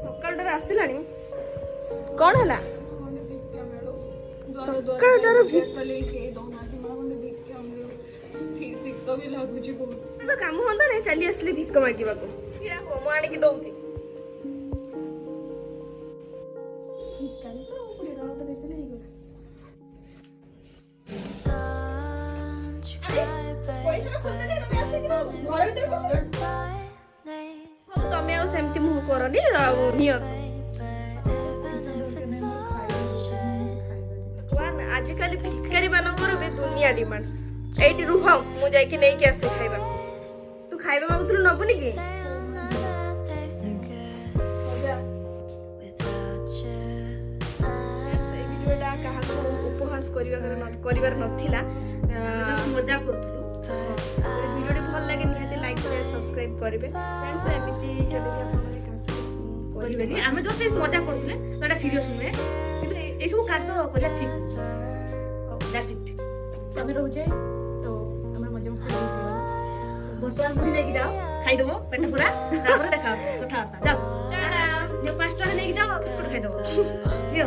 ସକାଳଟାରେ ଆସିଲାଣି କଣ ହେଲା ସକାଳଟାରୁ କାମ ହନ୍ତା ନାଇଁ ଚାଲି ଆସିଲି ଭିକ ମାଗିବାକୁ ମୁଁ ଆଣିକି ଦଉଛି ତମେ ଆଉ ସେମିତି ମୁହଁ କରନି ନିଅ ଆଜିକାଲି ଭିକାରୀ ମାନଙ୍କର ବି ଦୁନିଆ ଡିମାଣ୍ଡ ଏଇଠି ରୁହ ମୁଁ ଯାଇକି ନେଇକି ଆସେ ଖାଇବା ତୁ ଖାଇବା ମାଗୁଥିଲୁ ନବୁନି କି କାହାକୁ ଉପହାସ କରିବାର ନଥିଲା ମଜା କରୁଥିଲୁ ଭିଡ଼ିଓଟି ଭଲ ଲାଗେ ନିହାତି ଲାଇକ୍ ସେୟାର ସବସ୍କ୍ରାଇବ୍ କରିବେ ଫ୍ରେଣ୍ଡସ୍ ଏମିତି ଯଦି ଆପଣମାନେ କାହା ସହିତ କରିବେନି ଆମେ ଜଷ୍ଟ ମଜା କରୁଥିଲେ ତ ଏଇଟା ସିରିୟସ୍ ନୁହେଁ କିନ୍ତୁ ଏଇସବୁ କାଜ କରିବା ଠିକ୍ ଦ୍ୟାଟ୍ସ ଇଟ୍ ଆମେ ରହୁଛେ ତ ଆମର ମଜା ମସ୍ତି ବର୍ତ୍ତମାନ ମୁଢ଼ି ନେଇକି ଯାଅ ଖାଇଦେବ ପେଟ ପୁରା ତାପରେ ଦେଖା କଥାବାର୍ତ୍ତା ଯାଅ 5 ଟଙ୍କା ନେଇକି ଯାଅ ବିସ୍କୁଟ ଖାଇଦେବ ନିଅ